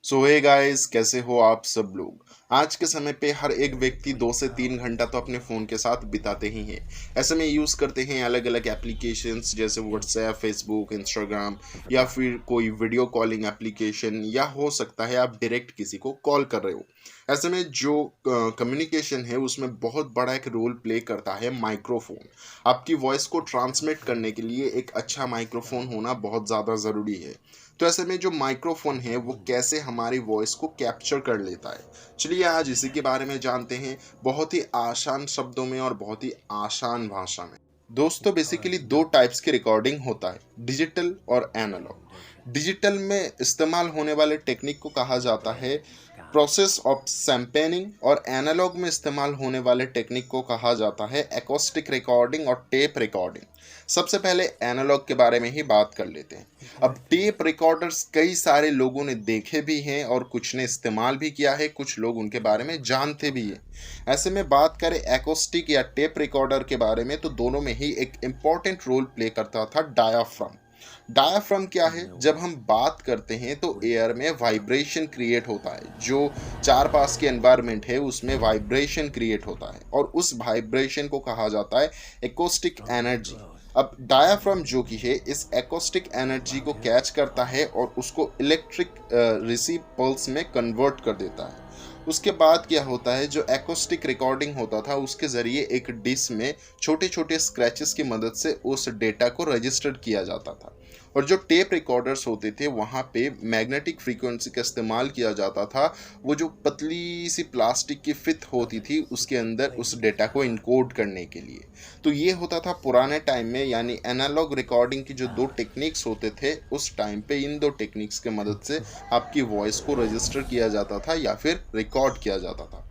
सो hey guys, कैसे हो आप सब लोग। आज के समय पे हर एक व्यक्ति 2 से 3 घंटा तो अपने फ़ोन के साथ बिताते ही हैं। ऐसे में यूज़ करते हैं अलग अलग एप्लीकेशंस जैसे व्हाट्सएप, फेसबुक, इंस्टाग्राम या फिर कोई वीडियो कॉलिंग एप्लीकेशन, या हो सकता है आप डायरेक्ट किसी को कॉल कर रहे हो। ऐसे में जो कम्युनिकेशन है उसमें बहुत बड़ा एक रोल प्ले करता है माइक्रोफोन। आपकी वॉइस को ट्रांसमिट करने के लिए एक अच्छा माइक्रोफोन होना बहुत ज़्यादा ज़रूरी है। तो ऐसे में जो माइक्रोफोन है वो कैसे हमारी वॉइस को कैप्चर कर लेता है, चलिए आज इसी के बारे में जानते हैं, बहुत ही आसान शब्दों में और बहुत ही आसान भाषा में। दोस्तों, बेसिकली दो टाइप्स की रिकॉर्डिंग होता है, डिजिटल और एनालॉग। डिजिटल में इस्तेमाल होने वाले टेक्निक को कहा जाता है प्रोसेस ऑफ सैंपलिंग, और एनालॉग में इस्तेमाल होने वाले टेक्निक को कहा जाता है एकॉस्टिक रिकॉर्डिंग और टेप रिकॉर्डिंग। सबसे पहले एनालॉग के बारे में ही बात कर लेते हैं। अब टेप रिकॉर्डर्स कई सारे लोगों ने देखे भी हैं और कुछ ने इस्तेमाल भी किया है, कुछ लोग उनके बारे में जानते भी हैं। ऐसे में बात करें एकॉस्टिक या टेप रिकॉर्डर के बारे में, तो दोनों में ही एक इम्पॉर्टेंट रोल प्ले करता था डायाफ्राम। डायाफ्राम क्या है? जब हम बात करते हैं तो एयर में वाइब्रेशन क्रिएट होता है, जो चार पास के एनवायरनमेंट है उसमें वाइब्रेशन क्रिएट होता है, और उस वाइब्रेशन को कहा जाता है एकॉस्टिक एनर्जी। अब डायाफ्राम जो कि है इस एकॉस्टिक एनर्जी को कैच करता है और उसको इलेक्ट्रिक रिसीव पल्स में कन्वर्ट कर देता है। उसके बाद क्या होता है, जो एकॉस्टिक रिकॉर्डिंग होता था उसके ज़रिए एक डिस्क में छोटे छोटे स्क्रैचेस की मदद से उस डेटा को रजिस्टर किया जाता था। और जो टेप रिकॉर्डर्स होते थे वहाँ पे मैग्नेटिक फ्रीक्वेंसी का इस्तेमाल किया जाता था। वो जो पतली सी प्लास्टिक की फित होती थी उसके अंदर उस डेटा को इनकोड करने के लिए। तो ये होता था पुराने टाइम में, यानी एनालॉग रिकॉर्डिंग की जो दो टेक्निक्स होते थे उस टाइम पे इन दो टेक्निक्स के मदद से आपकी वॉइस को रजिस्टर किया जाता था या फिर रिकॉर्ड किया जाता था।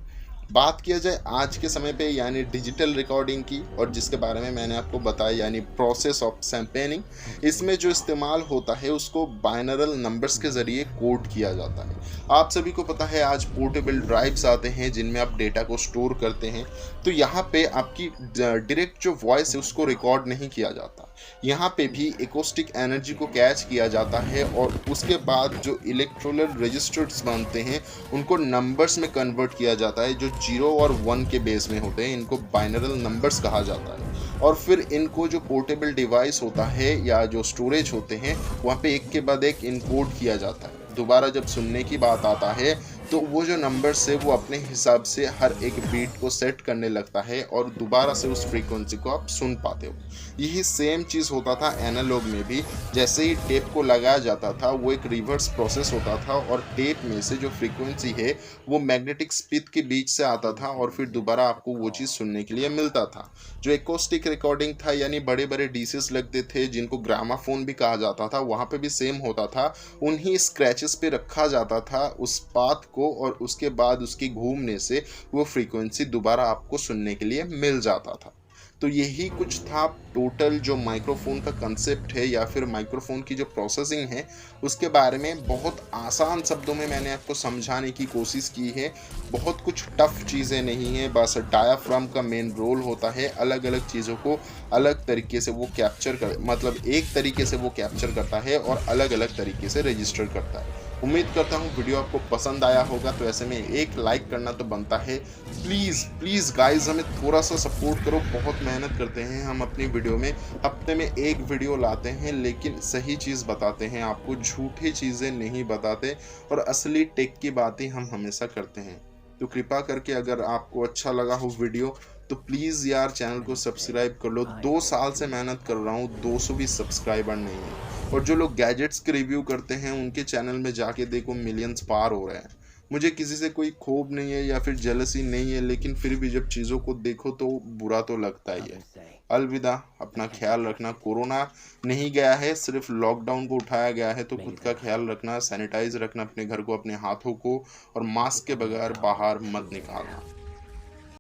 बात किया जाए आज के समय पे यानी डिजिटल रिकॉर्डिंग की, और जिसके बारे में मैंने आपको बताया यानी प्रोसेस ऑफ सैंपलिंग, इसमें जो इस्तेमाल होता है उसको बाइनरल नंबर्स के ज़रिए कोड किया जाता है। आप सभी को पता है आज पोर्टेबल ड्राइव्स आते हैं जिनमें आप डेटा को स्टोर करते हैं। तो यहाँ पे आपकी डायरेक्ट जो वॉइस है उसको रिकॉर्ड नहीं किया जाता, यहाँ पे भी एकॉस्टिक एनर्जी को कैच किया जाता है और उसके बाद जो इलेक्ट्रोलर रजिस्टर्स बनते हैं उनको नंबर्स में कन्वर्ट किया जाता है, जो 0 और 1 के बेस में होते हैं। इनको बाइनरल नंबर्स कहा जाता है। और फिर इनको जो पोर्टेबल डिवाइस होता है या जो स्टोरेज होते हैं वहाँ पे एक के बाद एक इनकोड किया जाता है। दोबारा जब सुनने की बात आता है तो वो जो नंबर्स है वो अपने हिसाब से हर एक बीट को सेट करने लगता है और दोबारा से उस फ्रीक्वेंसी को आप सुन पाते हो। यही सेम चीज़ होता था एनालॉग में भी। जैसे ही टेप को लगाया जाता था वो एक रिवर्स प्रोसेस होता था और टेप में से जो फ्रीक्वेंसी है वो मैग्नेटिक स्पीड के बीच से आता था और फिर दोबारा आपको वो चीज़ सुनने के लिए मिलता था। जो एकॉस्टिक रिकॉर्डिंग था यानी बड़े बड़े डीसीस लगते थे जिनको ग्रामाफोन भी कहा जाता था, वहाँ पे भी सेम होता था। उन्हीं स्क्रैचेस पे रखा जाता था उस पाथ को और उसके बाद उसके घूमने से वो फ्रीक्वेंसी दोबारा आपको सुनने के लिए मिल जाता था। तो यही कुछ था टोटल जो माइक्रोफोन का कंसेप्ट है या फिर माइक्रोफोन की जो प्रोसेसिंग है उसके बारे में बहुत आसान शब्दों में मैंने आपको समझाने की कोशिश की है। बहुत कुछ टफ चीज़ें नहीं है, बस डायाफ्राम का मेन रोल होता है अलग अलग चीज़ों को अलग तरीके से वो कैप्चर कर, मतलब एक तरीके से वो कैप्चर करता है और अलग अलग तरीके से रजिस्टर करता है। उम्मीद करता हूँ वीडियो आपको पसंद आया होगा, तो ऐसे में एक लाइक करना तो बनता है। प्लीज़ प्लीज़ गाइस हमें थोड़ा सा सपोर्ट करो, बहुत मेहनत करते हैं हम अपनी वीडियो में। हफ्ते में एक वीडियो लाते हैं लेकिन सही चीज़ बताते हैं आपको, झूठी चीज़ें नहीं बताते और असली टेक की बातें हम हमेशा करते हैं। तो कृपा करके अगर आपको अच्छा लगा हो वीडियो तो प्लीज़ यार चैनल को सब्सक्राइब कर लो। 2 साल से मेहनत कर रहा हूँ, 200 भी सब्सक्राइबर नहीं है। और जो लोग गैजेट्स के रिव्यू करते हैं उनके चैनल में जाके देखो मिलियंस पार हो रहे हैं। मुझे किसी से कोई क्षोभ नहीं है या फिर जेलसी नहीं है, लेकिन फिर भी जब चीज़ों को देखो तो बुरा तो लगता ही है। अलविदा, अपना ख्याल रखना। कोरोना नहीं गया है, सिर्फ लॉकडाउन को उठाया गया है, तो खुद का ख्याल रखना, सैनिटाइज रखना अपने घर को, अपने हाथों को, और मास्क के बगैर बाहर मत निकालना।